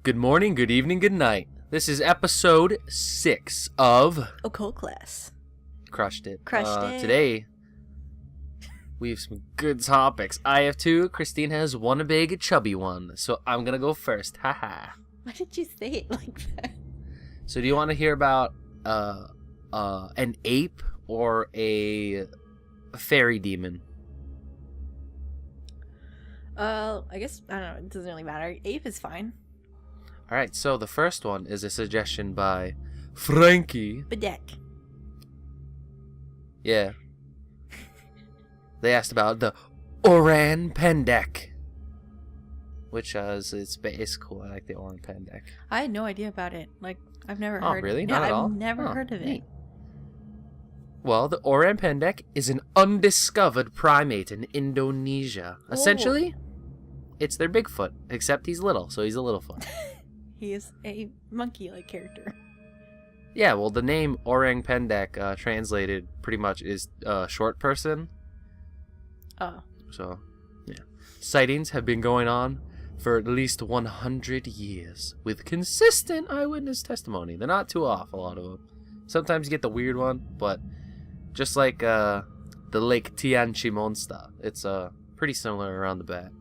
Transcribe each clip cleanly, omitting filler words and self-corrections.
Good morning, good evening, good night. This is episode 6 of Occult Class. Crushed it. Crushed it. Today, we have some good topics. I have 2. Christine has one big chubby one. So I'm going to go first. Haha. Why did you say it like that? So do you want to hear about an ape or a fairy demon? I guess, I don't know, it doesn't really matter. Ape is fine. Alright, so the first one is a suggestion by Frankie. Pendek. Yeah. They asked about the Loren Pendek. Which it's cool. I like the Loren Pendek. I had no idea about it. Like, I've never heard of it. Oh, really? Not at all? I've never heard of it. Well, the Loren Pendek is an undiscovered primate in Indonesia. Whoa. Essentially, it's their Bigfoot, except he's little, so he's a Littlefoot. He is a monkey-like character. Yeah, well, the name Orang Pendek, translated pretty much is short person. Oh. So, yeah. Sightings have been going on for at least 100 years, with consistent eyewitness testimony. They're not too off, a lot of them. Sometimes you get the weird one, but just like the Lake Tianchi monster, it's pretty similar around the bat.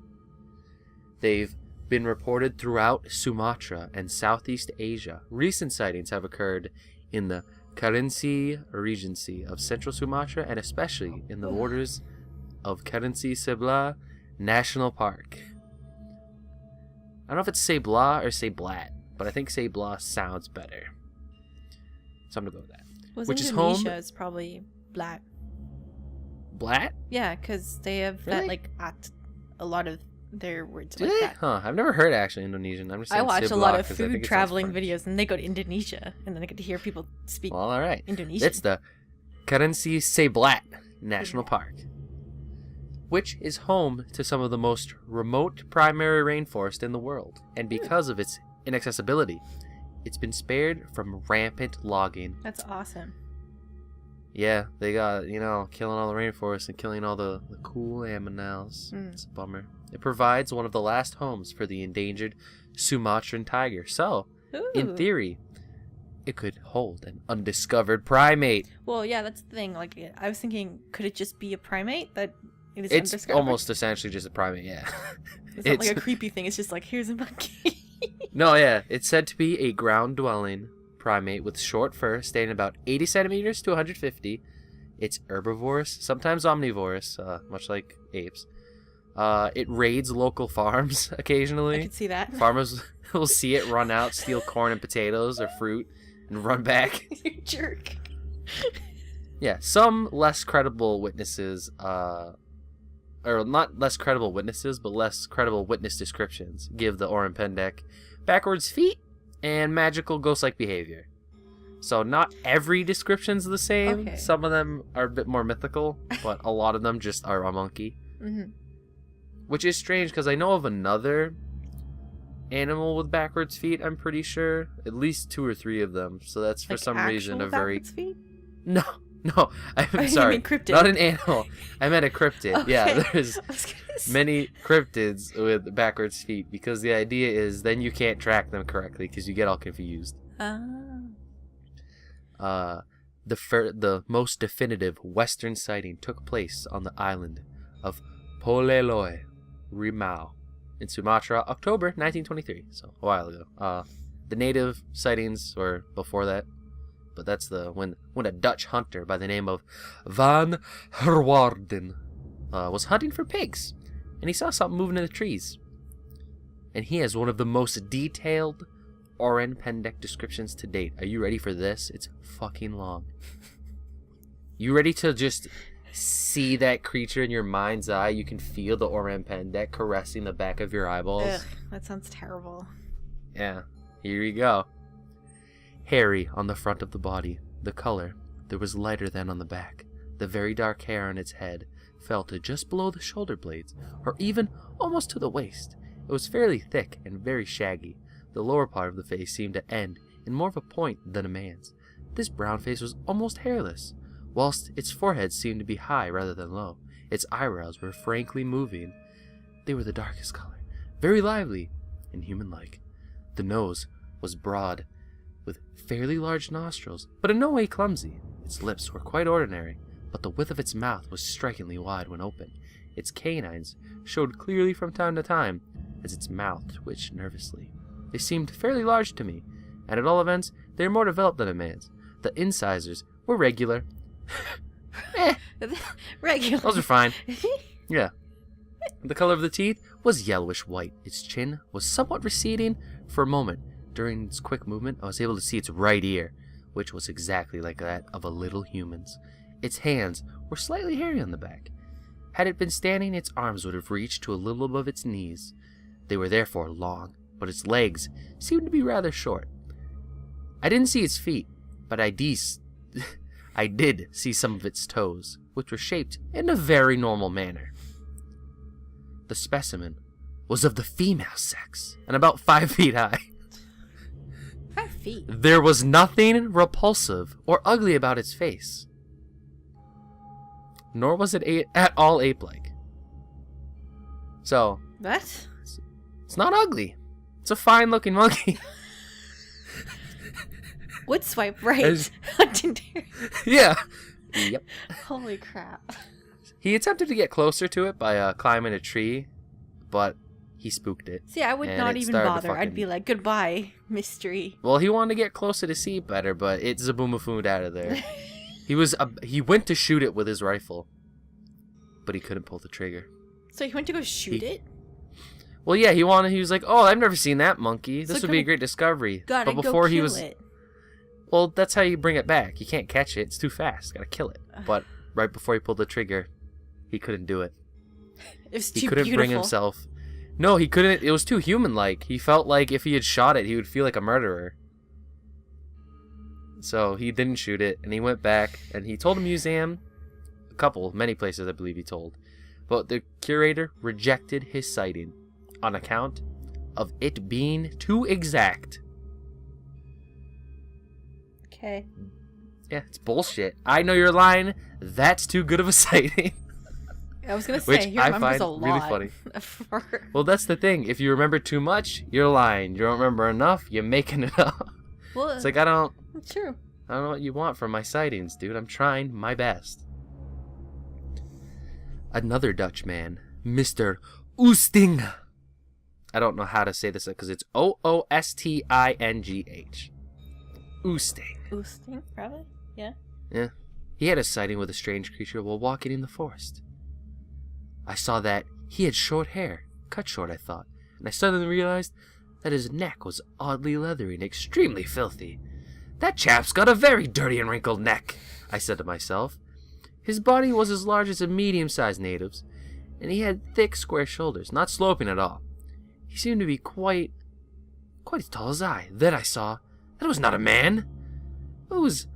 They've been reported throughout Sumatra and Southeast Asia. Recent sightings have occurred in the Kerinci Regency of Central Sumatra and especially in the borders of Kerinci Sebelah National Park. I don't know if it's Sebelah or Seblat, but I think Sebelah sounds better. So I'm going to go with that. Well, Which Indonesia is home... is probably black. Black? Yeah, because they have Really? that, like, at a lot of their words Do like they? that. Huh, I've never heard actually Indonesian. I'm just I saying watch a Sebelah lot of 'cause I think food it sounds traveling French. videos, and they go to Indonesia, and then I get to hear people speak Well, all right. Indonesian. It's the Kerinci Seblat National Park, which is home to some of the most remote primary rainforest in the world. And because of its inaccessibility, it's been spared from rampant logging. That's awesome. Yeah, they got, killing all the rainforest and killing all the cool animals. It's a bummer. It provides one of the last homes for the endangered Sumatran tiger. So, in Ooh. theory, it could hold an undiscovered primate. Well, yeah, that's the thing. Like, I was thinking, could it just be a primate that it is It's undiscovered? almost essentially just a primate, yeah. It's not like a creepy thing. It's just like, here's a monkey. No, yeah. It's said to be a ground-dwelling primate with short fur, staying about 80 centimeters to 150. It's herbivorous, sometimes omnivorous, much like apes. It raids local farms occasionally. I could see that. Farmers will see it run out, steal corn and potatoes or fruit, and run back. You jerk. Yeah, some less credible witnesses, or not less credible witnesses, but less credible witness descriptions give the Loren Pendek backwards feet and magical ghost-like behavior. So not every description's the same. Okay. Some of them are a bit more mythical, but a lot of them just are a monkey. Mm-hmm. Which is strange because I know of another animal with backwards feet, I'm pretty sure. At least 2 or 3 of them. So that's for Like some reason a very... backwards feet? No, I'm You sorry. mean cryptid. Not an animal. I meant a cryptid. Okay. Yeah, there's I was gonna say- many cryptids with backwards feet because the idea is then you can't track them correctly because you get all confused. The most definitive Western sighting took place on the island of Poleloi, Rimau, in Sumatra, October 1923, so a while ago. The native sightings were before that, but that's when a Dutch hunter by the name of Van Herwarden was hunting for pigs, and he saw something moving in the trees. And he has one of the most detailed Loren Pendek descriptions to date. Are you ready for this? It's fucking long. You ready to just see that creature in your mind's eye? You can feel the Loren Pendek caressing the back of your eyeballs. Ugh, that sounds terrible. Yeah, here you go. Hairy on the front of the body. The color, there was lighter than on the back. The very dark hair on its head fell to just below the shoulder blades, or even almost to the waist. It was fairly thick and very shaggy. The lower part of the face seemed to end in more of a point than a man's. This brown face was almost hairless, whilst its forehead seemed to be high rather than low. Its eyebrows were frankly moving. They were the darkest color, very lively and human-like. The nose was broad, with fairly large nostrils, but in no way clumsy. Its lips were quite ordinary, but the width of its mouth was strikingly wide when open. Its canines showed clearly from time to time, as its mouth twitched nervously. They seemed fairly large to me, and at all events, they were more developed than a man's. The incisors were regular. Regular. Those are fine. Yeah. The color of the teeth was yellowish white. Its chin was somewhat receding. For a moment, during its quick movement, I was able to see its right ear, which was exactly like that of a little human's. Its hands were slightly hairy on the back. Had it been standing, its arms would have reached to a little above its knees. They were therefore long, but its legs seemed to be rather short. I didn't see its feet, but I did see some of its toes, which were shaped in a very normal manner. The specimen was of the female sex, and about 5 feet high. 5 feet? There was nothing repulsive or ugly about its face, nor was it at all ape-like. So, What? it's not ugly. It's a fine-looking monkey. Would swipe right As- on Tinder. Yeah. Yep. Holy crap. He attempted to get closer to it by climbing a tree, but he spooked it. See, I would And not it even started to bother. I'd fucking- be like, goodbye, mystery. Well, he wanted to get closer to see better, but it zaboomafooned out of there. He went to shoot it with his rifle, but he couldn't pull the trigger. So you went to go shoot it? Well, yeah, he was like, "Oh, I've never seen that monkey. So This would be a gotta- great discovery." Gotta But before go he kill was, it. well, that's how you bring it back. You can't catch it; it's too fast. Gotta kill it. But right before he pulled the trigger, he couldn't do it. It was He too couldn't beautiful. bring himself. No, he couldn't. It was too human-like. He felt like if he had shot it, he would feel like a murderer. So he didn't shoot it, and he went back, and he told a museum, many places I believe he told, but the curator rejected his sighting on account of it being too exact. Okay. Yeah, it's bullshit. I know you're lying. That's too good of a sighting. I was gonna say, Which he I remembers find a lot. really funny. For... Well, that's the thing. If you remember too much, you're lying. You don't remember enough, you're making it up. Well, It's like I don't true. know what you want from my sightings, dude. I'm trying my best. Another Dutch man, Mr. Oosting. I don't know how to say this because it's Oostingh. Oosting. Oosting, probably? Yeah. Yeah. He had a sighting with a strange creature while walking in the forest. I saw that he had short hair, cut short I thought, and I suddenly realized that his neck was oddly leathery and extremely filthy. That chap's got a very dirty and wrinkled neck, I said to myself. His body was as large as a medium-sized native's, and he had thick, square shoulders, not sloping at all. He seemed to be quite as tall as I. Then I saw that it was not a man. It was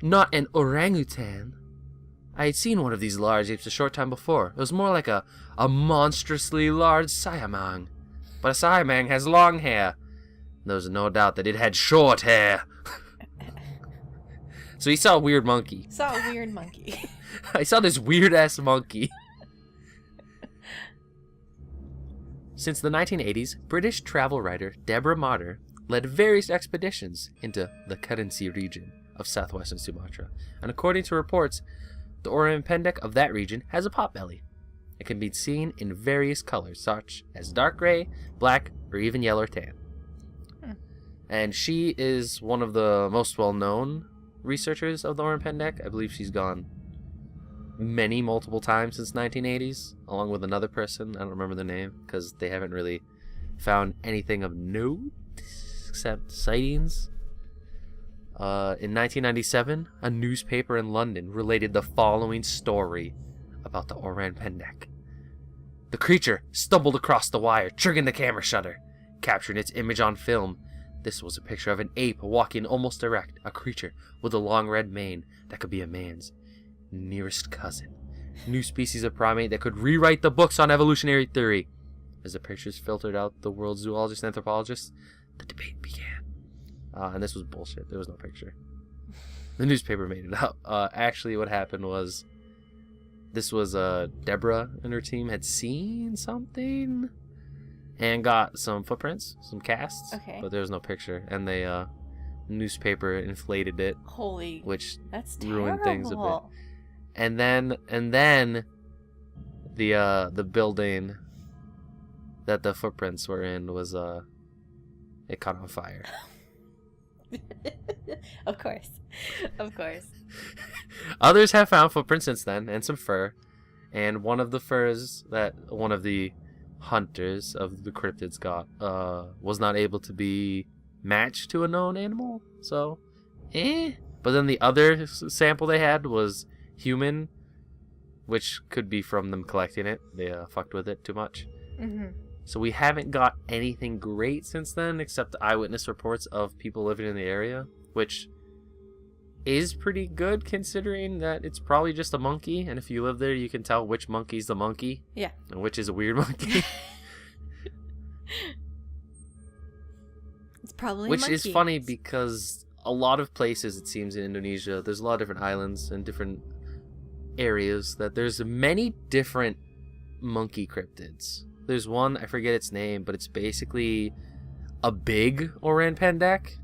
not an orangutan. I had seen one of these large apes a short time before. It was more like a monstrously large siamang. But a siamang has long hair. There was no doubt that it had short hair. So he saw a weird monkey. Saw a weird monkey. I saw this weird-ass monkey. Since the 1980s, British travel writer Deborah Motter led various expeditions into the Crescent region of southwestern Sumatra. And according to reports, the Oran Pendek of that region has a potbelly. It can be seen in various colors, such as dark gray, black, or even yellow or tan. And she is one of the most well-known researchers of the Oran Pendek. I believe she's gone multiple times since 1980s, along with another person. I don't remember the name, because they haven't really found anything of note, except sightings. In 1997, a newspaper in London related the following story about the Oran Pendek. The creature stumbled across the wire, triggering the camera shutter, capturing its image on film. This was a picture of an ape walking almost erect, a creature with a long red mane that could be a man's nearest cousin. New species of primate that could rewrite the books on evolutionary theory. As the pictures filtered out the world's zoologists and anthropologists, the debate began. And this was bullshit. There was no picture. The newspaper made it up. Actually, what happened was, this was Deborah and her team had seen something, and got some footprints, some casts. Okay. But there was no picture, and they newspaper inflated it, which that's ruined things a bit. terrible. And then the building that the footprints were in was it caught on fire. Of course. Others have found footprints since then, and some fur. And one of the furs that one of the hunters of the cryptids got was not able to be matched to a known animal. So, But then the other sample they had was human, which could be from them collecting it. They fucked with it too much. Mm-hmm. So we haven't got anything great since then, except eyewitness reports of people living in the area, which is pretty good considering that it's probably just a monkey, and if you live there, you can tell which monkey's the monkey. Yeah. And which is a weird monkey. It's probably which monkey. is funny because a lot of places, it seems, in Indonesia, there's a lot of different islands and different areas that there's many different monkey cryptids. There's one, I forget its name, but it's basically a big Oran Pendek.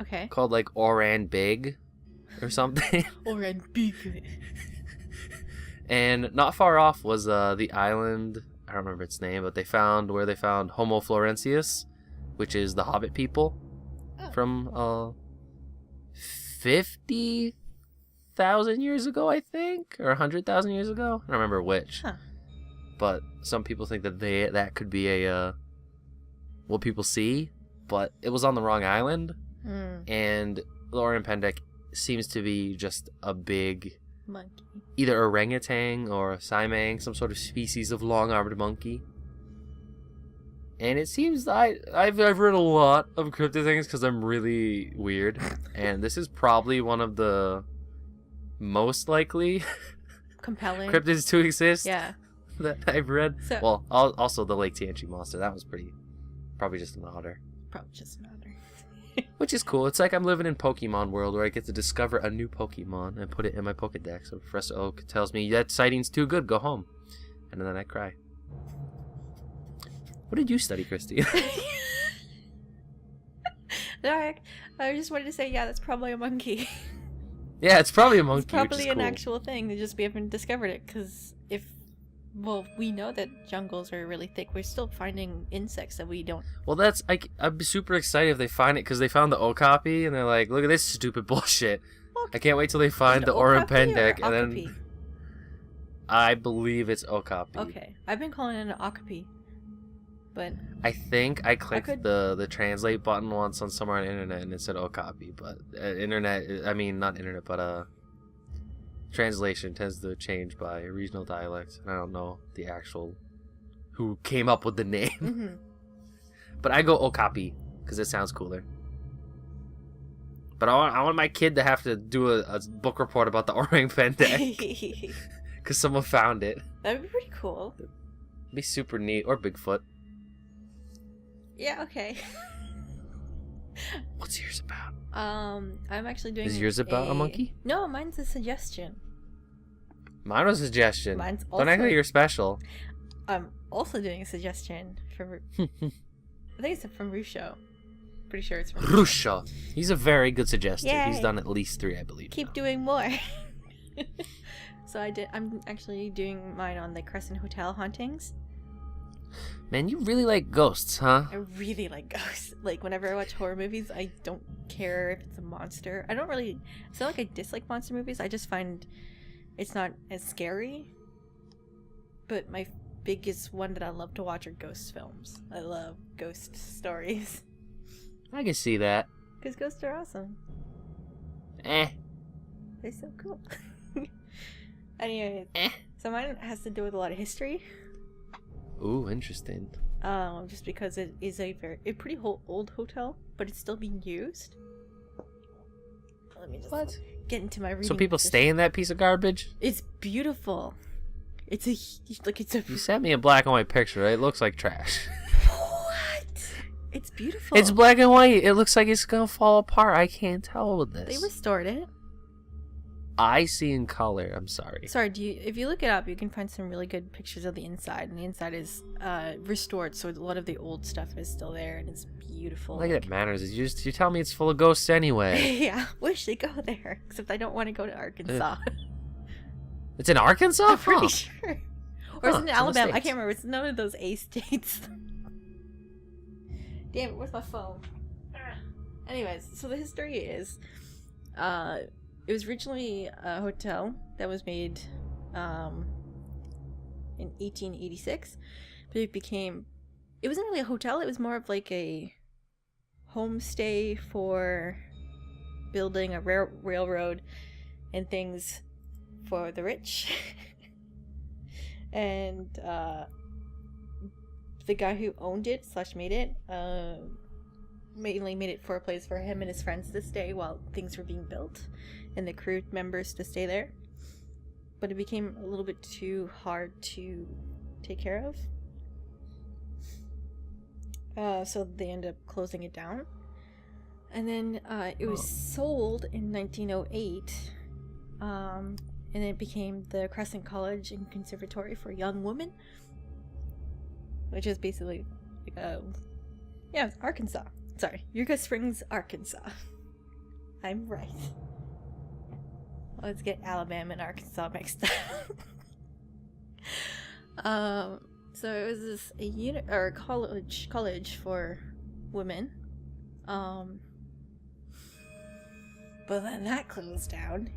Okay. Called like Oran Big or something. Oran Big. And not far off was the island, I don't remember its name, but they found Homo floresiensis, which is the Hobbit people from 50,000 years ago, I think, or 100,000 years ago. I don't remember which. Huh. But some people think that that could be a what people see, but it was on the wrong island. And Loren Pendek seems to be just a big monkey, either orangutan or saimang, some sort of species of long-armed monkey. And it seems I've read a lot of cryptid things because I'm really weird, and this is probably one of the most likely compelling cryptids to exist. Yeah. That I've read. So, well, also the Lake Tianchi monster. That was probably just an otter. Probably just an otter. Which is cool. It's like I'm living in Pokemon world where I get to discover a new Pokemon and put it in my Pokedex. So Professor Oak tells me that sighting's too good, go home. And then I cry. What did you study, Christy? No, I just wanted to say, yeah, that's probably a monkey. Yeah, it's probably a monkey. It's probably which is an cool. actual thing. They just we haven't discovered it because we know that jungles are really thick. We're still finding insects that we don't. Well, I'd be super excited if they find it because they found the Okapi and they're like, look at this stupid bullshit. Well, I can't wait till they find the Oran Pendek and then. Okapi? I believe it's Okapi. Okay, I've been calling it an Okapi, but I think I clicked the translate button once on somewhere on the internet and it said Okapi, but translation tends to change by regional dialect. I don't know the actual who came up with the name. Mm-hmm. But I go Okapi because it sounds cooler. But I want my kid to have to do a book report about the Orang Pendek because someone found it. That'd be pretty cool. It'd be super neat. Or Bigfoot. Yeah, okay. What's yours about? I'm actually doing. Is yours about a monkey? No, mine's a suggestion. Mine was a suggestion. Mine's Don't act like you're special. I'm also doing a suggestion for. I think it's from Rusho. Pretty sure it's from Rusho. He's a very good suggestor. Yay. He's done at least 3, I believe. Keep doing more. So I'm actually doing mine on the Crescent Hotel hauntings. Man, you really like ghosts, huh? I really like ghosts. Like, whenever I watch horror movies, I don't care if it's a monster. I don't really... It's not like I dislike monster movies. I just find it's not as scary. But my biggest one that I love to watch are ghost films. I love ghost stories. I can see that. Because ghosts are awesome. Eh. They're so cool. Anyways, so mine has to do with a lot of history. Ooh, interesting. Just because it is a pretty old hotel, but it's still being used. Let me just get into my reading. So people stay in that piece of garbage? It's beautiful. It's a. You sent me a black and white picture. Right? It looks like trash. What? It's beautiful. It's black and white. It looks like it's gonna fall apart. I can't tell with this. They restored it. I see in color. I'm sorry. Sorry, if you look it up, you can find some really good pictures of the inside, and the inside is restored, so a lot of the old stuff is still there, and it's beautiful. All that matters is you tell me it's full of ghosts anyway. Yeah, wish they go there, except I don't want to go to Arkansas. It's in Arkansas? I'm pretty sure. Or is it in Alabama? I can't remember. It's none of those A states. Damn it, where's my phone? Anyways, so the history is, it was originally a hotel that was made in 1886, but it wasn't really a hotel, it was more of like a homestay for building a railroad and things for the rich. And the guy who owned it / made it mainly made it for a place for him and his friends to stay while things were being built, and the crew members to stay there. But it became a little bit too hard to take care of, so they ended up closing it down. And then it was sold in 1908, and it became the Crescent College and Conservatory for Young Women, which is basically like Arkansas. Sorry, Eureka Springs, Arkansas. I'm right. Let's get Alabama and Arkansas mixed up. So it was this college for women. But then that closed down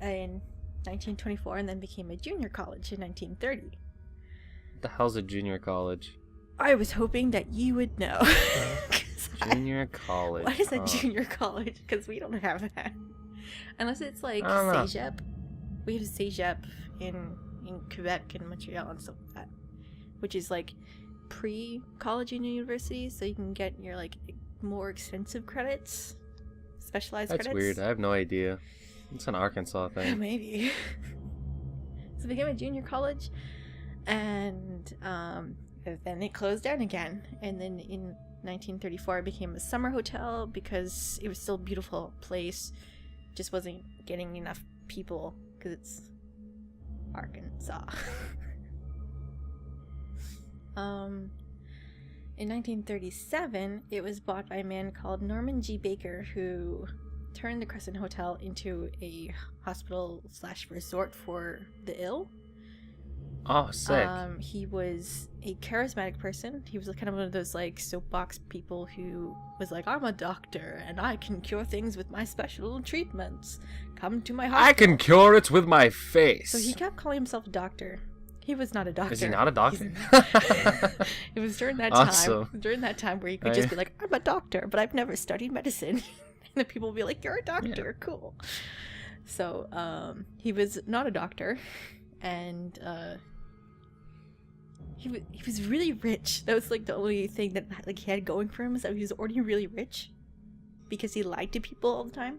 in 1924 and then became a junior college in 1930. What the hell's a junior college? I was hoping that you would know. Junior college. What is a junior college? Because we don't have that. Unless it's like Cégep. We have Cégep in Quebec and Montreal and stuff like that. Which is like pre-college and university, so you can get your like more extensive credits. Specialized credits. That's weird. I have no idea. It's an Arkansas thing. Maybe. So it became a junior college, and then it closed down again. And then in 1934 it became a summer hotel because it was still a beautiful place, just wasn't getting enough people because it's Arkansas. In 1937 it was bought by a man called Norman G. Baker, who turned the Crescent Hotel into a hospital / resort for the ill. Oh, sick. He was a charismatic person. He was kind of one of those like soapbox people who was like, I'm a doctor and I can cure things with my special treatments. Come to my hospital. I can cure it with my face. So he kept calling himself a doctor. He was not a doctor. Is he not a doctor? It was during that awesome. time. During that time where you could just be like, I'm a doctor, but I've never studied medicine. And then people would be like, you're a doctor. Yeah. Cool. So he was not a doctor, and he was really rich. That was like the only thing that like he had going for him, is that he was already really rich because he lied to people all the time.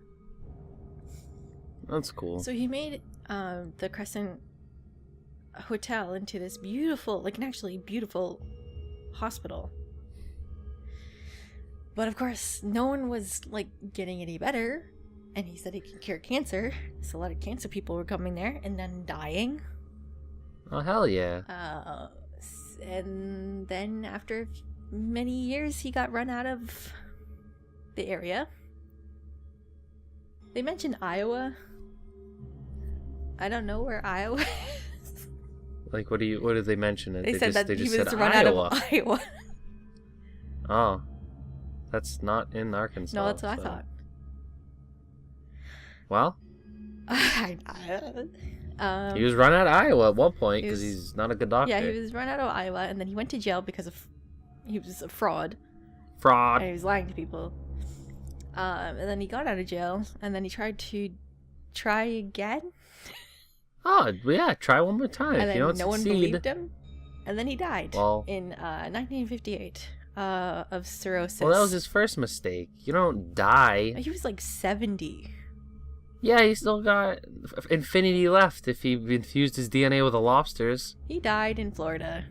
That's cool. So he made the Crescent Hotel into this beautiful, like an actually beautiful hospital. But of course, no one was like getting any better, and he said he could cure cancer. So a lot of cancer people were coming there and then dying. Oh hell yeah! And then after many years, he got run out of the area. They mentioned Iowa. I don't know where Iowa is. Like, what did they mention? They said that he was run Iowa. out of Iowa. Oh, that's not in Arkansas. No, that's what I thought. Well, he was run out of Iowa at one point because he's not a good doctor. Yeah, he was run out of Iowa, and then he went to jail because of he was a fraud. And he was lying to people. And then he got out of jail, and then he tried to try again. Oh, yeah, try one more time. And if then you don't no one succeed, believed him, and then he died in 1958 of cirrhosis. Well, that was his first mistake. You don't die. He was like 70. Yeah, he still got infinity left if he infused his DNA with the lobsters. He died in Florida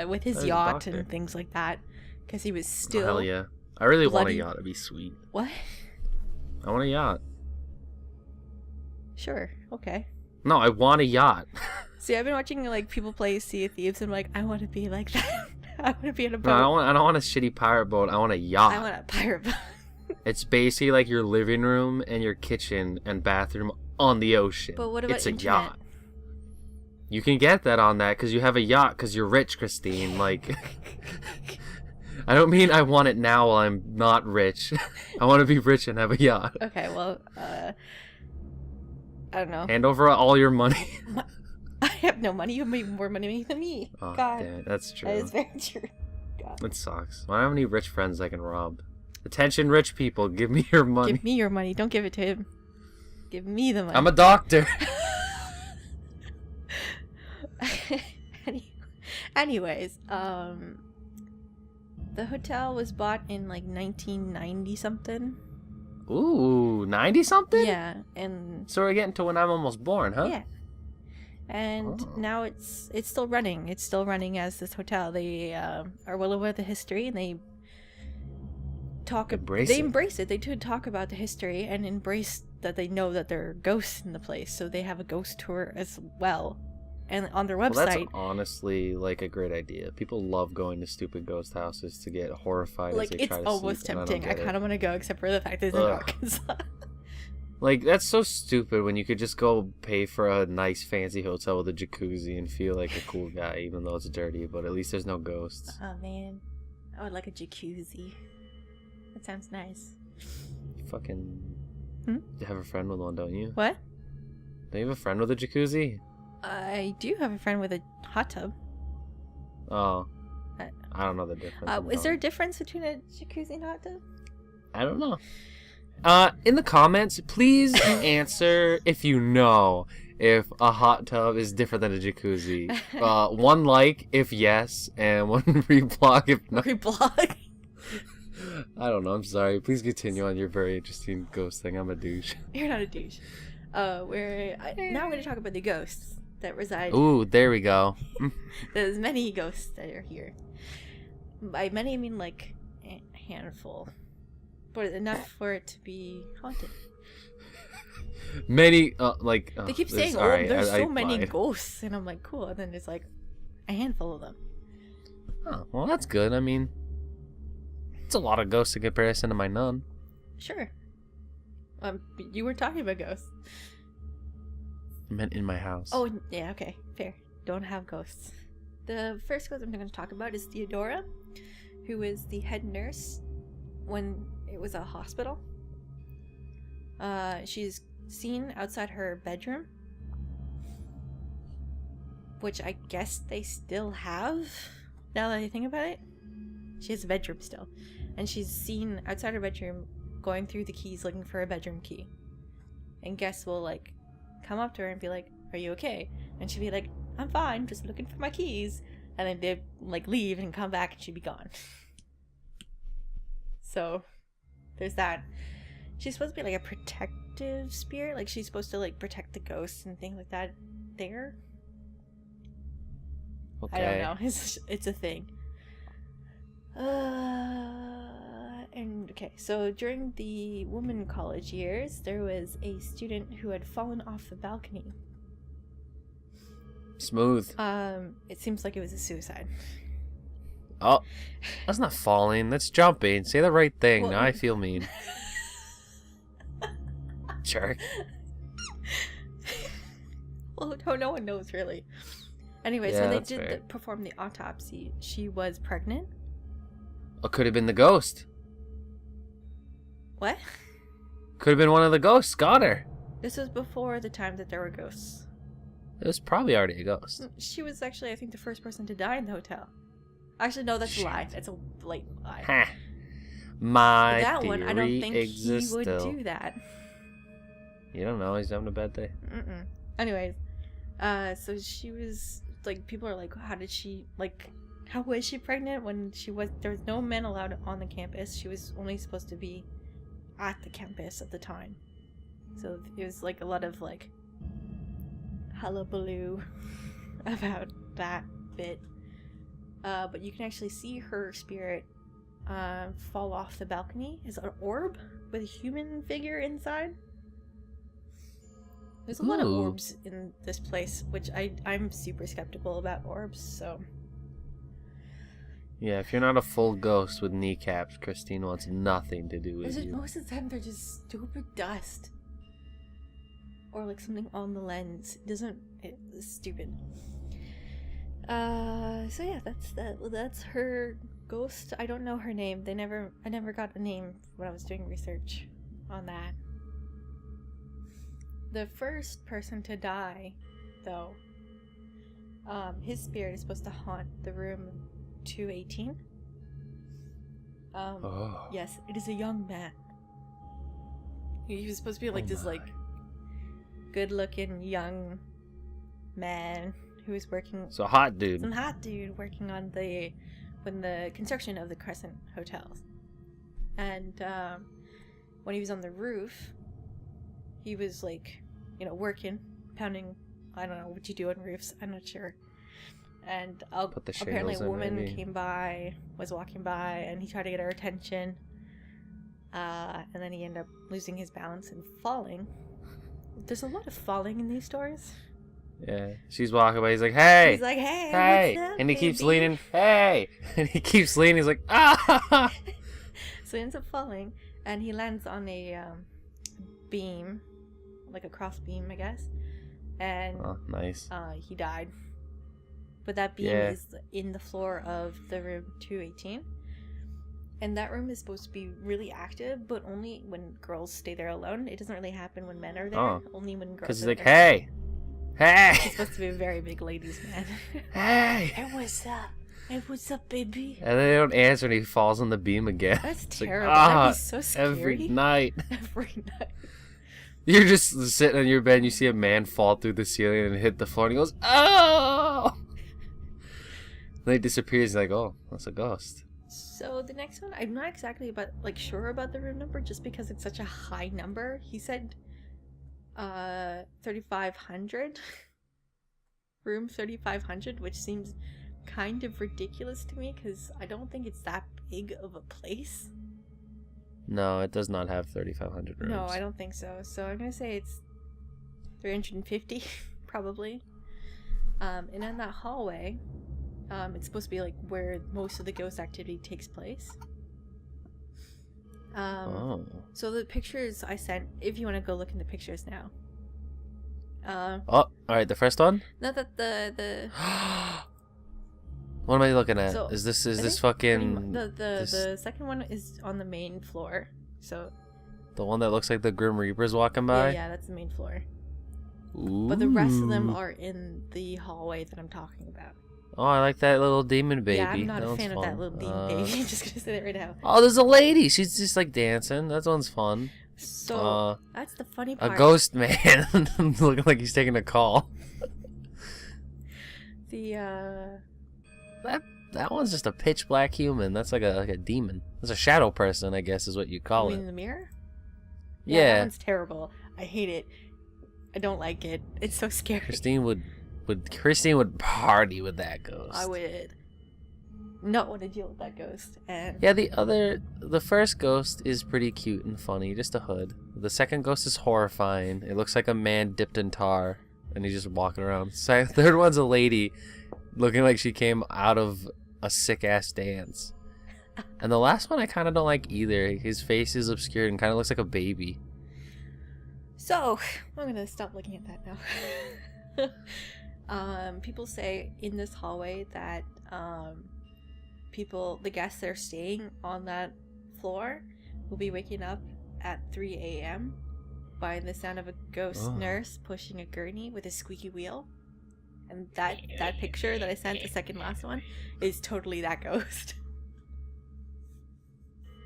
with his yacht and things like that because he was still. Oh, hell yeah! I really want a yacht. It'd be sweet. What? I want a yacht. Sure. okay. No, I want a yacht. See, I've been watching like people play Sea of Thieves, and I'm like, I want to be like that. I want to be in a boat. No, I don't want a shitty pirate boat. I want a yacht. I want a pirate boat. It's basically like your living room and your kitchen and bathroom on the ocean. But what about it's a internet? yacht. You can get that on that because you have a yacht because you're rich, Christine. Like, I don't mean I want it now while I'm not rich. I want to be rich and have a yacht. Okay, well, I don't know. Hand over all your money. I have no money. You have more money than me. Oh, God, damn it. That's true. that is very true. God. It sucks. I don't have any rich friends I can rob. Attention, rich people. Give me your money. Give me your money. Don't give it to him. Give me the money. I'm a doctor. Anyways, the hotel was bought in like 1990 something. Ooh, 90 something? Yeah, and So we're getting to when I'm almost born, huh? yeah, and now it's still running. It's still running as this hotel. They are well aware of the history, and they embrace it. They do talk about the history and embrace that they know that there are ghosts in the place. So they have a ghost tour as well. And on their website, Well, that's honestly like a great idea. People love going to stupid ghost houses to get horrified like as they it's try to almost sleep, and tempting. I kind of want to go, except for the fact that it's in Ugh. Arkansas. Like, that's so stupid when you could just go pay for a nice fancy hotel with a jacuzzi and feel like a cool guy, even though it's dirty, but at least there's no ghosts. Oh man, I would like a jacuzzi. That sounds nice. You fucking have a friend with one, don't you? What? Don't you have a friend with a jacuzzi? I do have a friend with a hot tub. Oh. Uh, I don't know the difference. Is there a difference between a jacuzzi and a hot tub? I don't know. In the comments, please answer if you know if a hot tub is different than a jacuzzi. One like if yes, and one reblog if no. Reblog? I don't know. I'm sorry. Please continue on your very interesting ghost thing. I'm a douche. You're not a douche. Now I'm going to talk about the ghosts that reside. Ooh, there we go. There's many ghosts that are here. By many, I mean like a handful. But enough for it to be haunted. Many, They keep saying, there's so many ghosts. And I'm like, cool. And then there's like a handful of them. Oh, well, that's good. I mean, it's a lot of ghosts in comparison to my nun. Sure. You were talking about ghosts. I meant in my house. Oh, yeah, okay. Fair. Don't have ghosts. The first ghost I'm going to talk about is Theodora, who is the head nurse when it was a hospital. She's seen outside her bedroom, which I guess they still have, now that I think about it. She has a bedroom still. And she's seen outside her bedroom going through the keys looking for a bedroom key. And guests will, like, come up to her and be like, are you okay? And she'd be like, I'm fine, just looking for my keys. And then they'd, like, leave and come back and she'd be gone. So, there's that. She's supposed to be, like, a protective spirit. Like, she's supposed to, like, protect the ghosts and things like that there. Okay. I don't know. It's a thing. And okay, so during the women college years, there was a student who had fallen off the balcony. Smooth. It seems like it was a suicide. Oh, that's not falling. That's jumping. Say the right thing. Well, now I feel mean. Jerk. Well, no one knows really. Anyways, Yeah, when they that's did fair. perform the autopsy, she was pregnant. It could have been the ghost. What? Could have been one of the ghosts. Got her. This was before the time that there were ghosts. It was probably already a ghost. She was actually, I think, the first person to die in the hotel. Actually, no, that's a lie. That's a blatant lie. Ha. My That theory one, I don't think exists he would still. do that. You don't know. He's having a bad day. Mm-mm. Anyways, so she was, like, people are like, how was she pregnant when there was no men allowed on the campus? She was only supposed to be at the campus at the time. So it was, like, a lot of, like, hullabaloo about that bit. But you can actually see her spirit fall off the balcony. Is it an orb with a human figure inside? There's a lot of Ooh. orbs in this place, which I'm super skeptical about orbs, so... Yeah, if you're not a full ghost with kneecaps, Christine wants nothing to do with you. Most of the time they're just stupid dust. Or like something on the lens. It's stupid. So yeah, that's her ghost. I don't know her name. I never got a name when I was doing research on that. The first person to die, though, his spirit is supposed to haunt the room 218. Yes, it is a young man. He was supposed to be like this like good-looking young man who was working. So hot dude. Some hot dude working on the construction of the Crescent hotels, and when he was on the roof, he was like, working, pounding. I don't know what you do on roofs. I'm not sure. And apparently a woman came by, was walking by, and he tried to get her attention. And then he ended up losing his balance and falling. There's a lot of falling in these stories. Yeah, she's walking by. He's like, "Hey!" He's like, "Hey!" Hey! What's up, And he keeps baby? leaning. Hey! And he keeps leaning. He's like, "Ah!" So he ends up falling, and he lands on a beam, like a cross beam, I guess. And nice. He died. But that beam is in the floor of the room 218. And that room is supposed to be really active, but only when girls stay there alone. It doesn't really happen when men are there. Only when girls. Because he's are like, there. Hey! He's supposed to be a very big ladies' man. Hey! Hey, what's up? Hey, what's up, baby? And then they don't answer, and he falls on the beam again. That's It's terrible. Like, That'd be so scary. every night. Every night. You're just sitting on your bed, and you see a man fall through the ceiling and hit the floor, and he goes, "Oh!" Then he disappears. He's like, "Oh, that's a ghost." So the next one, I'm not exactly sure about the room number, just because it's such a high number. He said 3,500. Room 3,500, which seems kind of ridiculous to me, because I don't think it's that big of a place. No, it does not have 3,500 rooms. No, I don't think so. So I'm going to say it's 350, probably. And in that hallway, it's supposed to be like where most of the ghost activity takes place. So the pictures I sent, if you want to go look in the pictures now. All right, the first one? Not that the What am I looking at? So, is this I think fucking the second one is on the main floor. So the one that looks like the Grim Reaper's walking by? yeah, that's the main floor. Ooh. But the rest of them are in the hallway that I'm talking about. Oh, I like that little demon baby. Yeah, I'm not That a one's fan of fun. that little demon baby. I'm just gonna say that right now. Oh, there's a lady. She's just like dancing. That one's fun. So that's the funny part. A ghost man looking like he's taking a call. The That one's just a pitch black human. That's like a demon. That's a shadow person, I guess, is what you call in it. the mirror. Yeah. That one's terrible. I hate it. I don't like it. It's so scary. Christine would party with that ghost. I would not want to deal with that ghost. And Yeah, the first ghost is pretty cute and funny, just a hood. The second ghost is horrifying. It looks like a man dipped in tar, and he's just walking around. Third one's a lady, looking like she came out of a sick ass dance. And the last one I kind of don't like either. His face is obscured and kind of looks like a baby. So I'm gonna stop looking at that now. People say in this hallway that the guests that are staying on that floor will be waking up at 3 a.m. by the sound of a ghost nurse pushing a gurney with a squeaky wheel. And that picture that I sent, the second last one, is totally that ghost.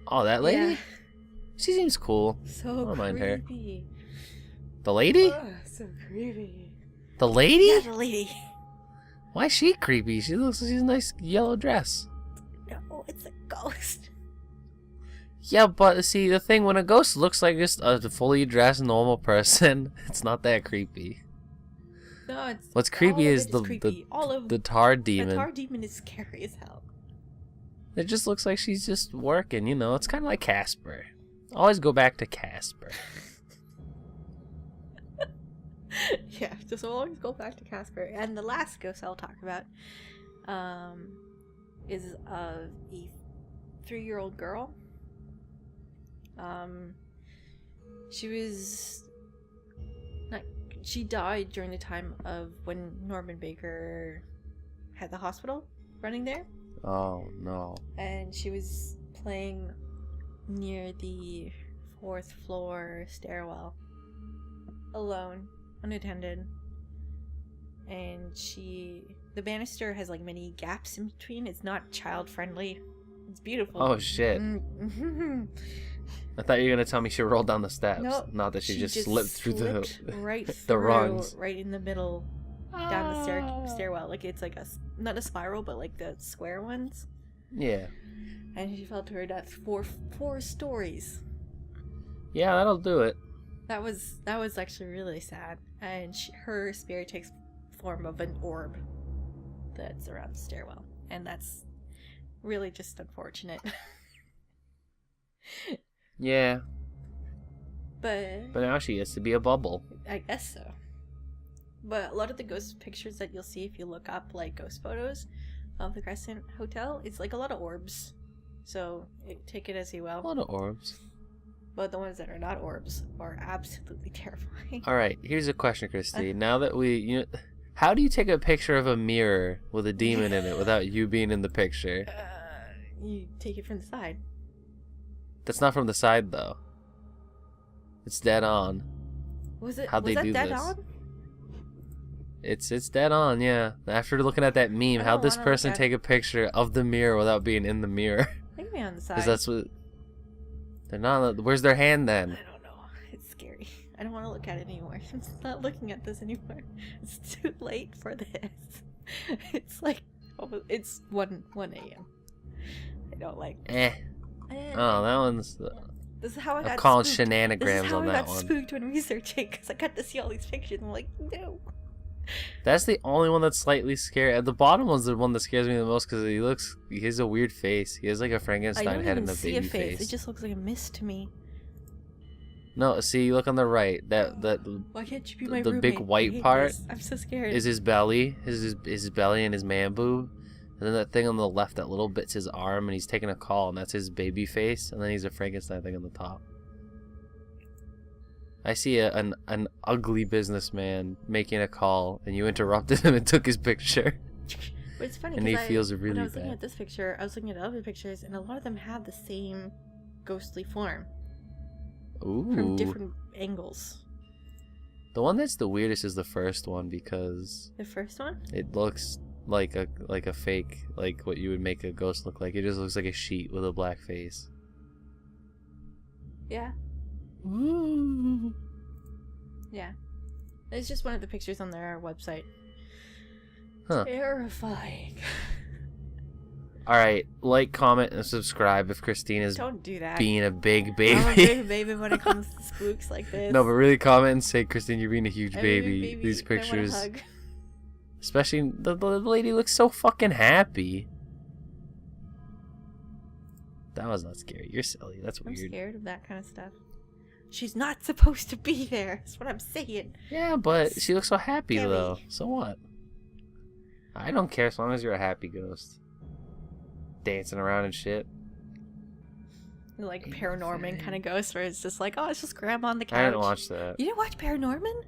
Oh, that lady? Yeah. She seems cool. So I don't mind her. creepy. The lady? Oh, so creepy. The lady? Yeah, the lady. Why is she creepy? She's a nice yellow dress. No, it's a ghost. Yeah, but see, the thing, when a ghost looks like just a fully dressed normal person, it's not that creepy. No, it's What's creepy is the tar demon. The tar demon is scary as hell. It just looks like she's just working, you know. It's kind of like Casper. Always go back to Casper. Yeah, just always go back to Casper. And the last ghost I'll talk about is a 3-year-old girl. She died during the time of when Norman Baker had the hospital running there. Oh, no. And she was playing near the 4th floor stairwell, alone, unattended. And the banister has like many gaps in between. It's not child friendly. It's beautiful. Oh, shit. I thought you were going to tell me she rolled down the steps. No, Not that she just slipped through right the through, rungs. right in the middle, down the stairwell. Like it's like not a spiral, but like the square ones. Yeah. And she fell to her death 4 stories. Yeah, that'll do it. That was actually really sad. And her spirit takes form of an orb that's around the stairwell, and that's really just unfortunate. Yeah. But now she gets to be a bubble. I guess so. But a lot of the ghost pictures that you'll see if you look up like ghost photos of the Crescent Hotel, it's like a lot of orbs. So take it as you will. A lot of orbs. But the ones that are not orbs are absolutely terrifying. All right, here's a question, Christy. Now that how do you take a picture of a mirror with a demon in it without you being in the picture? You take it from the side. That's not from the side, though. It's dead on. How'd they do dead this? on? It's dead on, yeah. After looking at that meme, how'd this person take a picture of the mirror without being in the mirror? They can be on the side. Because that's what... They're not... Where's their hand, then? I don't know. It's scary. I don't want to look at it anymore. I'm not looking at this anymore. It's too late for this. It's like... It's 1 a.m. I don't like... Oh, that one's... This is how I got I'm calling spooked. shenanigans on that one. This is how I got spooked when researching, because I got to see all these pictures, and I'm like, no. That's the only one that's slightly scary. At the bottom one's the one that scares me the most because he has a weird face. He has like a Frankenstein head and a baby face. It just looks like a mist to me. No, see, look on the right. That Why can't you be my the roommate? big white part. I'm so scared. Is his belly? His belly and his man boob. And then that thing on the left, that little bit's his arm, and he's taking a call, and that's his baby face. And then he's a Frankenstein thing on the top. I see an ugly businessman making a call, and you interrupted him and took his picture. But it's funny, and he feels really when I was bad. looking at this picture, I was looking at other pictures, and a lot of them have the same ghostly form. Ooh. From different angles. The one that's the weirdest is the first one because... The first one? It looks like a fake, like what you would make a ghost look like. It just looks like a sheet with a black face. Yeah. Ooh. Yeah. It's just one of the pictures on their website. Huh. Terrifying. Alright, like, comment, and subscribe if Christine is Don't do that. being a big baby. I'm a big baby when it comes to spooks like this. No, but really comment and say, Christine, you're being a huge baby. These I pictures... want a hug. Especially, the lady looks so fucking happy. That was not scary. You're silly. That's weird. I'm scared of that kind of stuff. She's not supposed to be there. That's what I'm saying. Yeah, but she looks so happy, Scary. though. So what? I don't care as long as you're a happy ghost. Dancing around and shit. Like Paranorman kind of ghost where it's just like, oh, it's just grandma on the couch. I didn't watch that. You didn't watch Paranorman?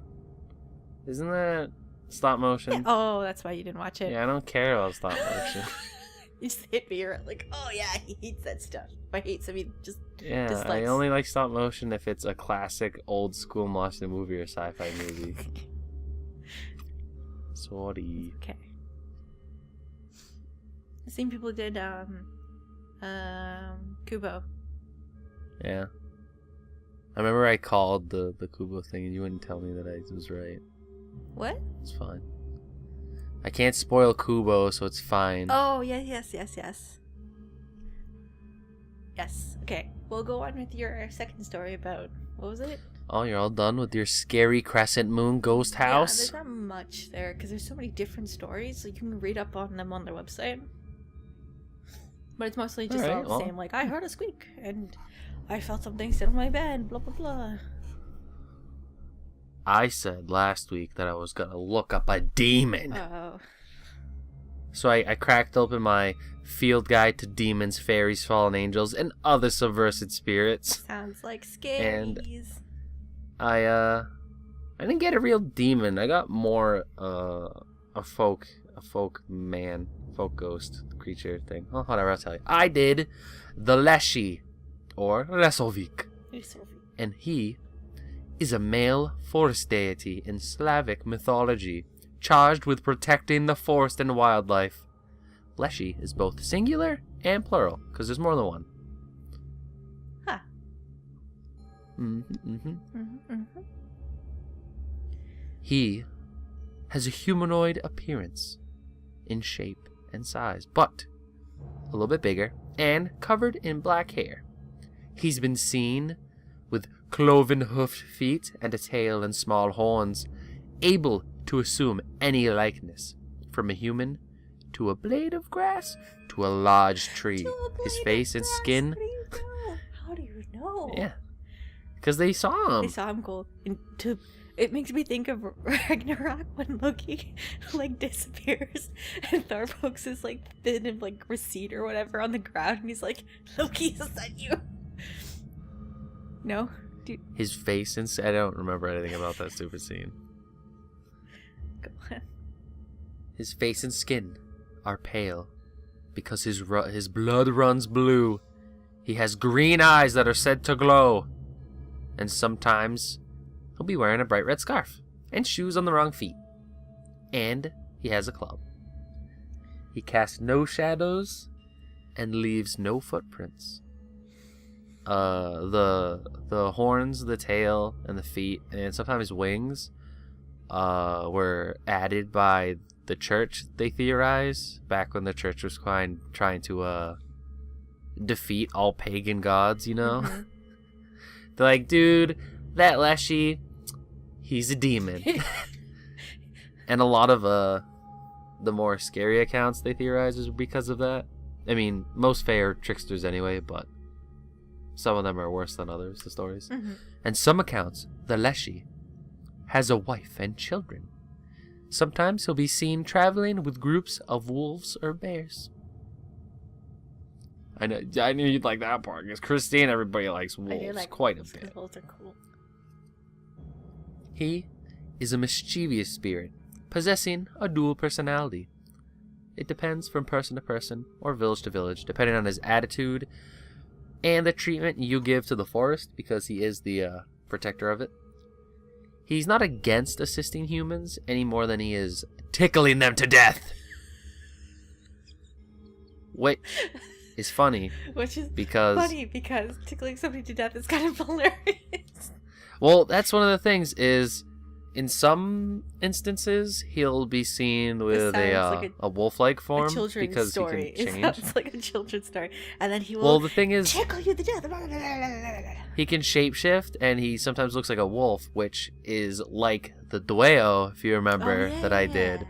Isn't that stop motion? Yeah. Oh, that's why you didn't watch it. Yeah, I don't care about stop motion. You just hit me. You're like, oh yeah, he hates that stuff. By hates, I mean just Yeah, dislikes. I only like stop motion if it's a classic old school monster movie or sci-fi movie. Sorry. Okay. I've seen people did Kubo. Yeah. I remember I called the Kubo thing and you wouldn't tell me that I was right. What? It's fine. I can't spoil Kubo, so it's fine. Oh, yes. Yes. Okay. We'll go on with your second story about, what was it? Oh, you're all done with your scary Crescent Moon ghost Yeah, house? there's not much there because there's so many different stories, so you can read up on them on their website. But it's mostly just all the same. Like, I heard a squeak and I felt something sit on my bed, blah, blah, blah. I said last week that I was going to look up a demon. Oh. So I cracked open my field guide to demons, fairies, fallen angels, and other subversive spirits. Sounds like scaries. I didn't get a real demon. I got more a folk ghost creature thing. Oh, whatever, I'll tell you. I did the Leshi, or Resovik. And he is a male forest deity in Slavic mythology, charged with protecting the forest and wildlife. Leshi is both singular and plural, because there's more than one. Huh. He has a humanoid appearance in shape and size, but a little bit bigger and covered in black hair. He's been seen with cloven hoofed feet and a tail and small horns, able to assume any likeness, from a human to a blade of grass to a large tree. His face and skin. How do you know? Yeah, because they saw him. They saw him go into. It makes me think of Ragnarok when Loki like disappears and Thor pokes his like thin and like receipt or whatever on the ground and he's like, Loki, is that you? No? Dude. His face and I don't remember anything about that stupid scene. Go on. His face and skin are pale because his blood runs blue. He has green eyes that are said to glow. And sometimes he'll be wearing a bright red scarf and shoes on the wrong feet. And he has a club. He casts no shadows and leaves no footprints. The horns, the tail, and the feet, and sometimes wings were added by the church, they theorize, back when the church was trying to defeat all pagan gods, you know? Mm-hmm. They're like, dude, that Leshi, he's a demon. And a lot of the more scary accounts they theorize is because of that. I mean, most fae are tricksters anyway, but some of them are worse than others, the stories. Mm-hmm. And some accounts, the Leshi has a wife and children. Sometimes he'll be seen traveling with groups of wolves or bears. I knew you'd like that part, because Christine, everybody likes wolves quite a bit. Wolves are cool. He is a mischievous spirit, possessing a dual personality. It depends from person to person, or village to village, depending on his attitude and the treatment you give to the forest, because he is the protector of it. He's not against assisting humans any more than he is tickling them to death. Which is funny. Which is because tickling somebody to death is kind of hilarious. Well, that's one of the things is, in some instances, he'll be seen with a wolf-like form, a children's because story. He can change. It sounds like a children's story, and then he will. Well, the thing is, tickle you to death. He can shapeshift, and he sometimes looks like a wolf, which is like the Dueo, if you remember, that I did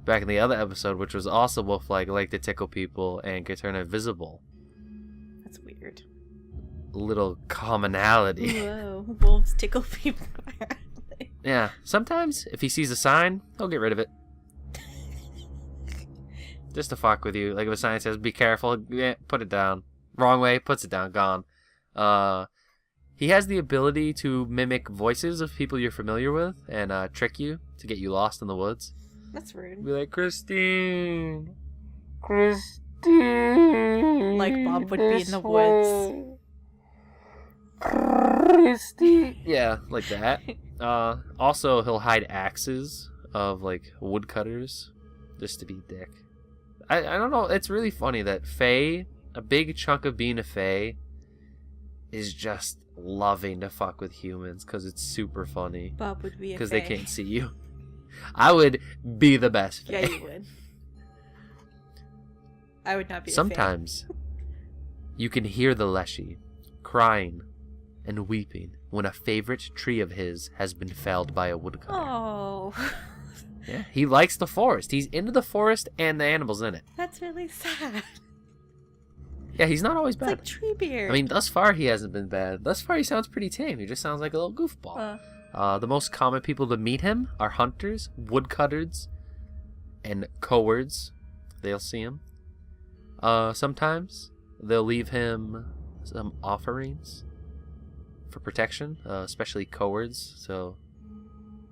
back in the other episode, which was also wolf-like, like to tickle people and could turn invisible. That's weird. Little commonality. Whoa, wolves tickle people. Yeah, sometimes if he sees a sign, he'll get rid of it. Just to fuck with you. Like if a sign says, be careful, put it down. Wrong way, puts it down, gone. He has the ability to mimic voices of people you're familiar with and trick you to get you lost in the woods. That's rude. Be like, Christine. Like Bob would be in the woods. Christine. Yeah, like that. Also, he'll hide axes of like woodcutters just to be dick. I don't know. It's really funny that fae, a big chunk of being a fae, is just loving to fuck with humans because it's super funny. Bob would be a fae. Because they can't see you. I would be the best fae. Yeah, you would. I would not be Sometimes you can hear the Leshi crying and weeping when a favorite tree of his has been felled by a woodcutter. Oh. Yeah, he likes the forest. He's into the forest and the animals in it. That's really sad. Yeah, he's not always bad. It's like Treebeard. I mean, thus far he hasn't been bad. Thus far he sounds pretty tame. He just sounds like a little goofball. The most common people to meet him are hunters, woodcutters, and cowards. They'll see him. Sometimes they'll leave him some offerings for protection, especially cowards. So,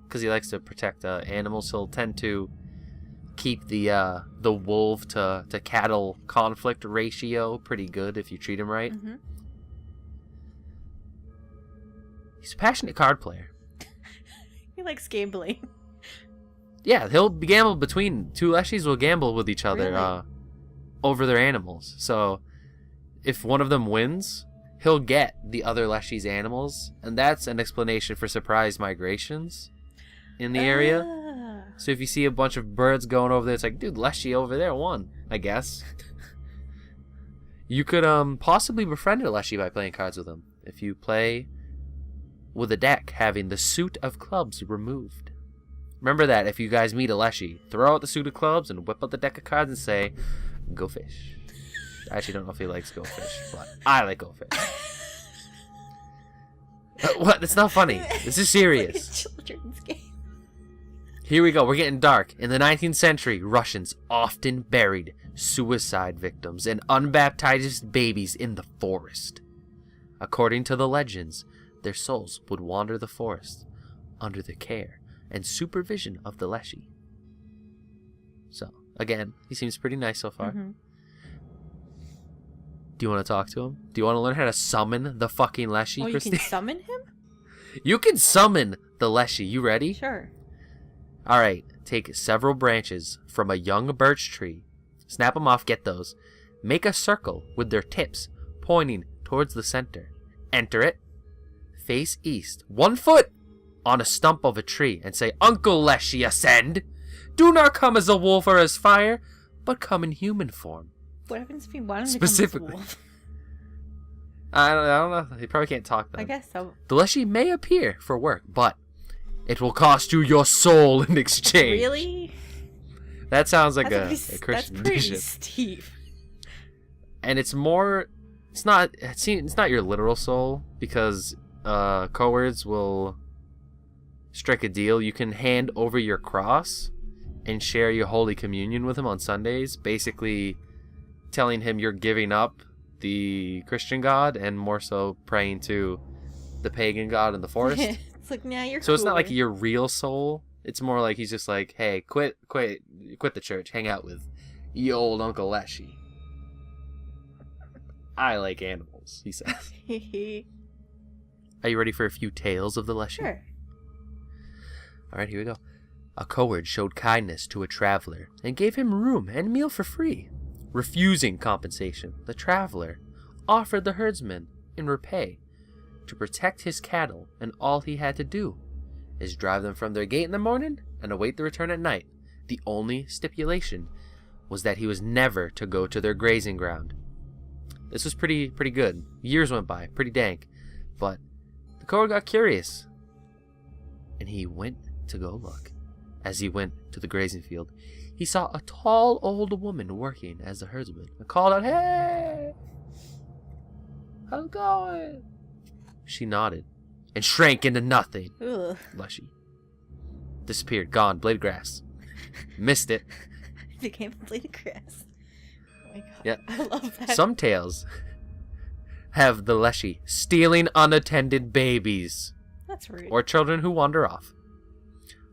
because he likes to protect animals, he'll tend to keep the wolf to cattle conflict ratio pretty good if you treat him right. Mm-hmm. He's a passionate card player. He likes gambling. Yeah, he'll gamble between two Leshis will gamble with each other Really? over their animals. So if one of them wins, he'll get the other Leshi's animals, and that's an explanation for surprise migrations in the area. So if you see a bunch of birds going over there, it's like, dude, Leshi over there won, I guess. You could possibly befriend a Leshi by playing cards with him. If you play with a deck having the suit of clubs removed. Remember that if you guys meet a Leshi, throw out the suit of clubs and whip out the deck of cards and say, go fish. I actually don't know if he likes go fish, but I like go fish. What? That's not funny. This is serious. Like a children's game. Here we go. We're getting dark. In the 19th century, Russians often buried suicide victims and unbaptized babies in the forest. According to the legends, their souls would wander the forest under the care and supervision of the Leshi. So, again, he seems pretty nice so far. Mm-hmm. Do you want to talk to him? Do you want to learn how to summon the fucking Leshi, Oh, you Christine? can summon him? You can summon the Leshi. You ready? Sure. All right. Take several branches from a young birch tree. Snap them off. Get those. Make a circle with their tips pointing towards the center. Enter it. Face east. 1 foot on a stump of a tree and say, Uncle Leshi, ascend. Do not come as a wolf or as fire, but come in human form. What happens if you want him to Specifically. come as a wolf? I don't know. He probably can't talk then. I guess so. The Leshi may appear for work, but it will cost you your soul in exchange. Really? That sounds like a That's Christian pretty tradition. steep. And it's more. It's not your literal soul, because cowards will strike a deal. You can hand over your cross and share your Holy Communion with him on Sundays, basically telling him you're giving up the Christian God and more so praying to the pagan god in the forest. It's like, now you're So it's not cooler. like your real soul. It's more like he's just like, hey, quit the church, hang out with your old Uncle Leshi. I like animals, he says. Are you ready for a few tales of the Leshi? Sure. All right, here we go. A coward showed kindness to a traveler and gave him room and meal for free. Refusing compensation, the traveler offered the herdsman in repay to protect his cattle, and all he had to do is drive them from their gate in the morning and await the return at night. The only stipulation was that he was never to go to their grazing ground. This was pretty good. Years went by, pretty dank, but the coward got curious, and he went to go look. As he went to the grazing field, he saw a tall old woman working as the herdsman and called out, "Hey! How's it going?" She nodded and shrank into nothing. Ugh. Leshi disappeared, gone, blade of grass. Missed it. Became a blade of grass. Oh my god. Yeah. I love that. Some tales have the Leshi stealing unattended babies That's rude. or children who wander off.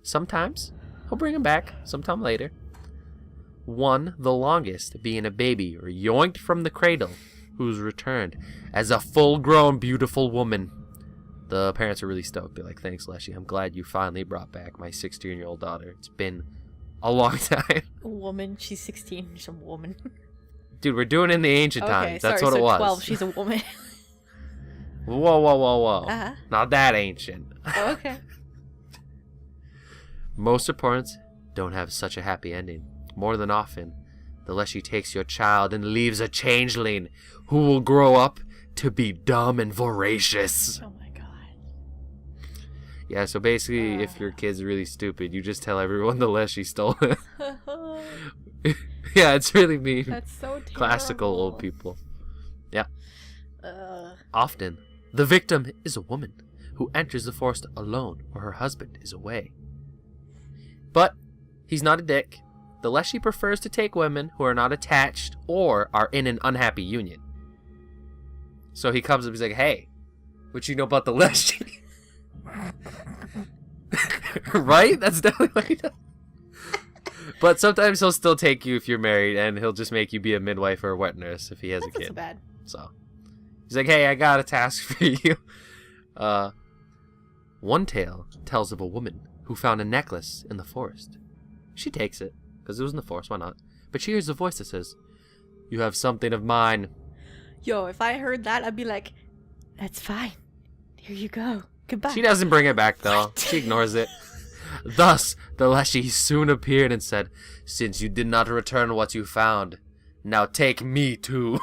Sometimes he'll bring them back sometime later. One, the longest, being a baby or yoinked from the cradle, who's returned as a full-grown, beautiful woman. The parents are really stoked. They're like, "Thanks, Leshi. I'm glad you finally brought back my 16-year-old daughter. It's been a long time." A woman. She's 16. She's a woman. Dude, we're doing it in the ancient Okay, times. That's sorry, what so it was. 12. She's a woman. Whoa. Uh-huh. Not that ancient. Oh, okay. Most reports don't have such a happy ending. More than often, the Leshi takes your child and leaves a changeling who will grow up to be dumb and voracious. Oh my god. Yeah, so basically, if your kid's really stupid, you just tell everyone the Leshi stole it. Yeah, it's really mean. That's so terrible. Classical old people. Yeah. Ugh. Often, the victim is a woman who enters the forest alone or her husband is away. But he's not a dick. The Leshi prefers to take women who are not attached or are in an unhappy union. So he comes up and he's like, hey, what you know about the Leshi? Right? That's definitely what he does. But sometimes he'll still take you if you're married, and he'll just make you be a midwife or a wet nurse if he has a kid. That's not so bad. So he's like, hey, I got a task for you. One tale tells of a woman who found a necklace in the forest. She takes it, because it was in the forest, why not? But she hears a voice that says, you have something of mine. Yo, if I heard that, I'd be like, that's fine. Here you go. Goodbye. She doesn't bring it back, though. She ignores it. Thus, the Leshi soon appeared and said, since you did not return what you found, now take me too.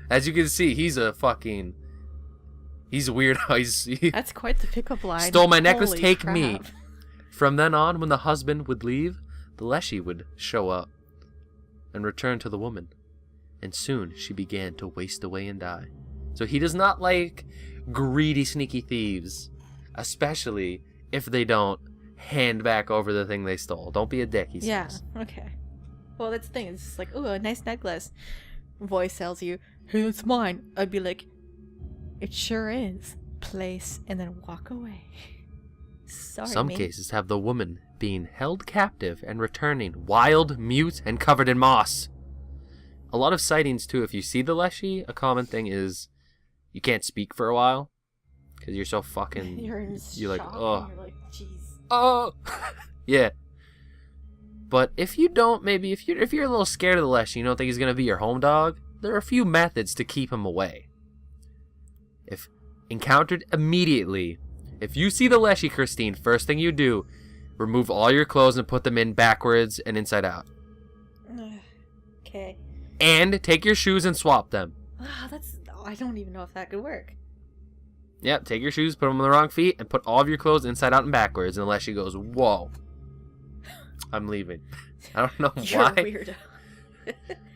As you can see, he's a weird. That's quite the pickup line. Stole my necklace, Holy take crap. me. From then on, when the husband would leave, the Leshi would show up and return to the woman. And soon she began to waste away and die. So he does not like greedy, sneaky thieves. Especially if they don't hand back over the thing they stole. Don't be a dick, he says. Yeah, okay. Well, that's the thing. It's just like, ooh, a nice necklace. Voice tells you, hey, it's mine. I'd be like, it sure is. Place, and then walk away. Sorry, Some mate. cases have the woman being held captive and returning wild, mute, and covered in moss. A lot of sightings, too. If you see the Leshi, a common thing is you can't speak for a while because you're so fucking... You're like, shock, oh. and you're like, jeez. Oh! Yeah. But if you don't, maybe if you're a little scared of the Leshi, you don't think he's going to be your home dog, there are a few methods to keep him away. If encountered immediately, if you see the Leshi, Christine, first thing you do, remove all your clothes and put them in backwards and inside out. Okay. And take your shoes and swap them. I don't even know if that could work. Yep, take your shoes, put them on the wrong feet, and put all of your clothes inside out and backwards. And Leshi goes, whoa, I'm leaving. I don't know You're why. a weirdo.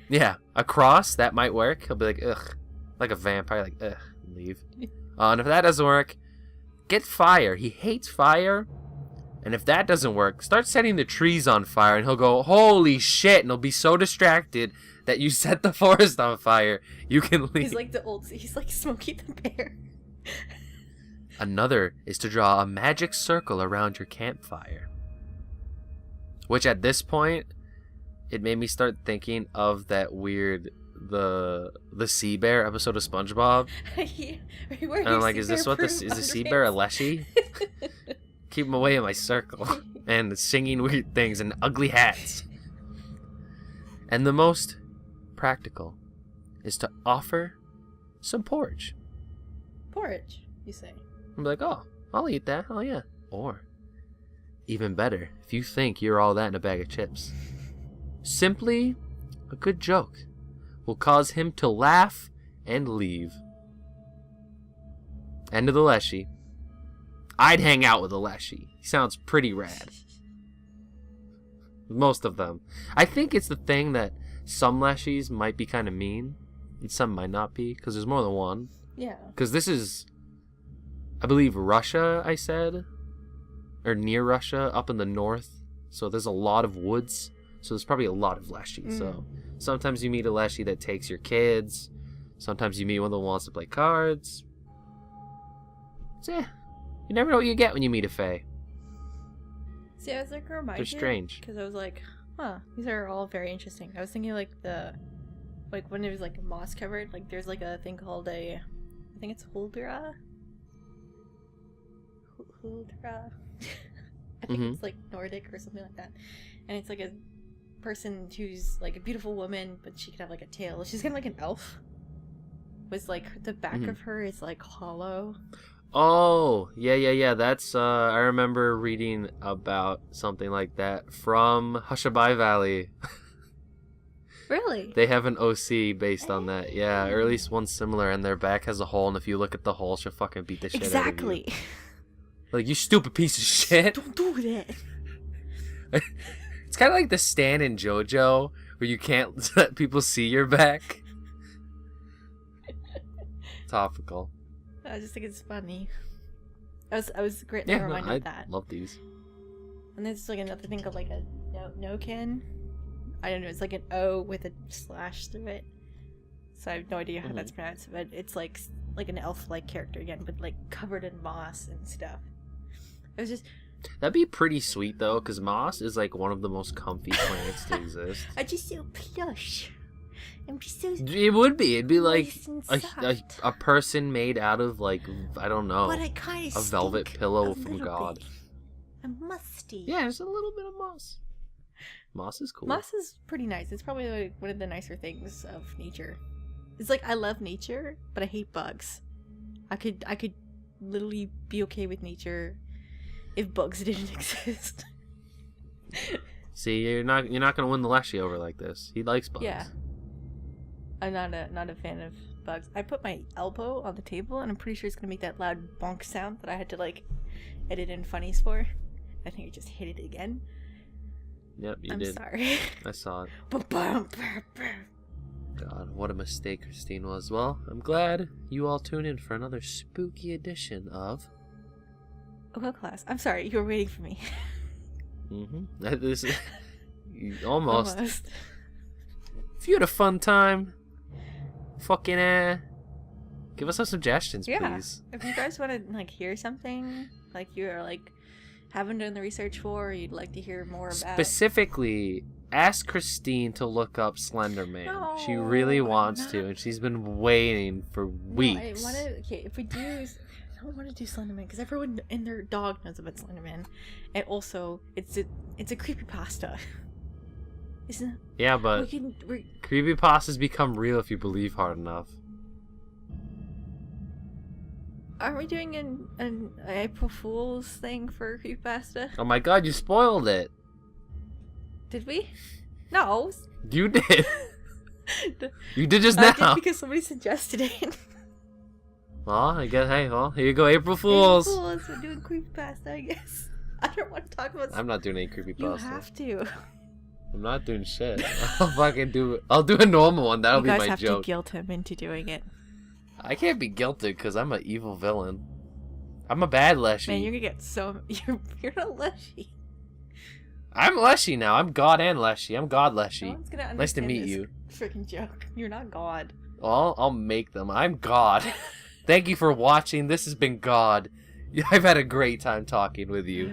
Yeah, a cross, that might work. He'll be like, ugh. Like a vampire, like, ugh, leave. And if that doesn't work, get fire. He hates fire. And if that doesn't work, start setting the trees on fire. And he'll go, holy shit. And he'll be so distracted that you set the forest on fire. You can leave. He's like Smokey the Bear. Another is to draw a magic circle around your campfire. Which at this point, it made me start thinking of that weird, the sea bear episode of SpongeBob. And I'm like, is the sea bear a Leshi? Keep him away in my circle. And singing weird things and ugly hats. And the most practical is to offer some porridge. Porridge, you say? I'm like, oh, I'll eat that. Oh, yeah. Or, even better, if you think you're all that in a bag of chips, simply a good joke will cause him to laugh and leave. End of the Leshi. I'd hang out with a Leshi. He sounds pretty rad. Most of them. I think it's the thing that some Leshis might be kind of mean, and some might not be, because there's more than one. Yeah. Because this is, I believe, Russia, I said. Or near Russia, up in the north. So there's a lot of woods. So there's probably a lot of Leshi. So sometimes you meet a Leshi that takes your kids. Sometimes you meet one that wants to play cards. So, yeah. You never know what you get when you meet a Fae. See, I was like reminded. They're strange. Because I was like, huh, these are all very interesting. I was thinking like when it was like moss covered, like there's like a thing called I think it's Huldra. Huldra. I think it's like Nordic or something like that. And it's like a person who's like a beautiful woman, but she could have like a tail. She's kind of like an elf. Was like the back of her is like hollow. Oh, yeah. That's, I remember reading about something like that from Hushabye Valley. Really? They have an OC based on that. Yeah, or at least one similar, and their back has a hole, and if you look at the hole, she'll fucking beat the shit out of you. Exactly. Like, you stupid piece of shit. Don't do that. It's kind of like the Stan in JoJo, where you can't let people see your back. Topical. I just think it's funny. I was greatly Yeah, reminded I of that. love these. And there's like another thing called like a no-kin. I don't know, it's like an O with a slash through it. So I have no idea how that's pronounced, but it's like an elf-like character again, but like covered in moss and stuff. It was just... That'd be pretty sweet though, because moss is like one of the most comfy plants to exist. I just so plush. I'm just so... It would be. It'd be like nice and a person made out of like, I don't know, but I kind of a velvet pillow from God. Bit. I'm musty. Yeah, there's a little bit of moss. Moss is cool. Moss is pretty nice. It's probably like one of the nicer things of nature. It's like I love nature, but I hate bugs. I could literally be okay with nature if bugs didn't exist. See, you're not gonna win the Leshi over like this. He likes bugs. Yeah. I'm not a fan of bugs. I put my elbow on the table and I'm pretty sure it's gonna make that loud bonk sound that I had to like edit in funnies for. I think I just hit it again. Yep, you I'm did. sorry. I saw it. God, what a mistake Christine was. Well, I'm glad you all tuned in for another spooky edition of Occult Class. I'm sorry, you were waiting for me. This is almost. If you had a fun time, fucking give us some suggestions, please. If you guys want to like hear something like you're like haven't done the research for, or you'd like to hear more about. Specifically, ask Christine to look up Slender Man. No, she really wants to, and she's been waiting for weeks. No, if we do, I don't want to do Slender Man because everyone and their dog knows about Slender Man, and also it's a creepypasta. Isn't it? Yeah, but creepypastas become real if you believe hard enough. Aren't we doing an April Fool's thing for creepypasta? Oh my god, you spoiled it. Did we? No. You did. You did just I now. did because somebody suggested it. Well, I guess, hey, well, here you go, April Fools. April Fools, we're doing creepypasta, I guess. I don't want to talk about... I'm not doing any creepypasta. You have to. I'm not doing shit. I'll do a normal one. That'll be my joke. You guys have to guilt him into doing it. I can't be guilted because I'm an evil villain. I'm a bad Leshi. Man, you're gonna get so... You're not Leshi. I'm Leshi now. I'm God and Leshi. I'm God Leshi. No one's gonna understand nice to meet this you. Freaking joke. You're not God. Well, I'll make them. I'm God. Thank you for watching. This has been God. I've had a great time talking with you.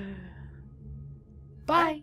Bye.